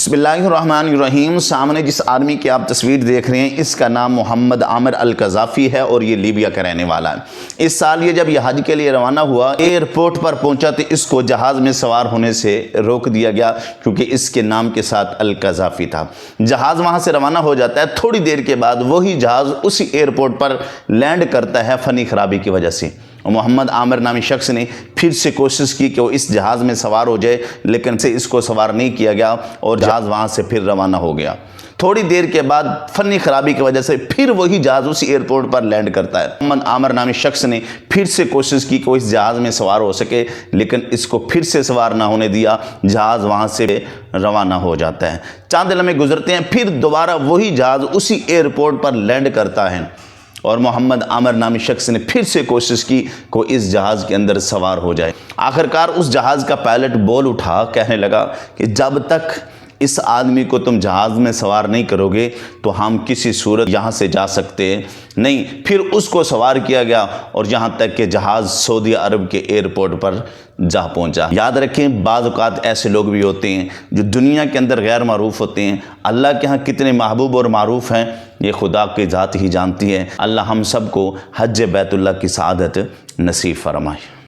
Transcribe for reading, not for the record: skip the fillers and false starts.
बिस्मिल्लाहिर्रहमानिर्रहीम। सामने जिस आदमी की आप तस्वीर देख रहे हैं इसका नाम मोहम्मद आमिर अल-क़ज़ाफ़ी है और ये लीबिया का रहने वाला है। इस साल ये जब ये हज के लिए रवाना हुआ, एयरपोर्ट पर पहुंचा तो इसको जहाज़ में सवार होने से रोक दिया गया क्योंकि इसके नाम के साथ अल-क़ज़ाफ़ी था। जहाज़ वहां से रवाना हो जाता है, थोड़ी देर के बाद वही जहाज़ उसी एयरपोर्ट पर लैंड करता है फ़नी ख़राबी की वजह से। मोहम्मद आमिर नामी शख्स ने फिर से कोशिश की कि वो इस जहाज़ में सवार हो जाए, लेकिन से इसको सवार नहीं किया गया और जहाज़ वहाँ से फिर रवाना हो गया। थोड़ी देर के बाद फ़नी ख़राबी की वजह से फिर वही जहाज़ उसी एयरपोर्ट पर लैंड करता है। मोहम्मद आमिर नामी शख्स ने फिर से कोशिश की कि वो इस जहाज़ में सवार हो सके, लेकिन इसको फिर से सवार ना होने दिया। जहाज़ वहाँ से रवाना हो जाता है। चंद लम्हे गुजरते हैं, फिर दोबारा वही जहाज़ उसी एयरपोर्ट पर लैंड करता है और मोहम्मद आमिर नामी शख्स ने फिर से कोशिश की को इस जहाज़ के अंदर सवार हो जाए। आखिरकार उस जहाज़ का पायलट बोल उठा, कहने लगा कि जब तक इस आदमी को तुम जहाज़ में सवार नहीं करोगे तो हम किसी सूरत यहाँ से जा सकते नहीं। फिर उसको सवार किया गया और यहाँ तक कि जहाज़ सऊदी अरब के एयरपोर्ट पर जा पहुँचा। याद रखें, बाज़ औक़ात ऐसे लोग भी होते हैं जो दुनिया के अंदर गैर मारूफ़ होते हैं, अल्लाह के यहाँ कितने महबूब और मारूफ़ हैं ये खुदा की ज़ात ही जानती है। अल्लाह हम सब को हज बैतुल्लाह की सआदत नसीब फरमाए।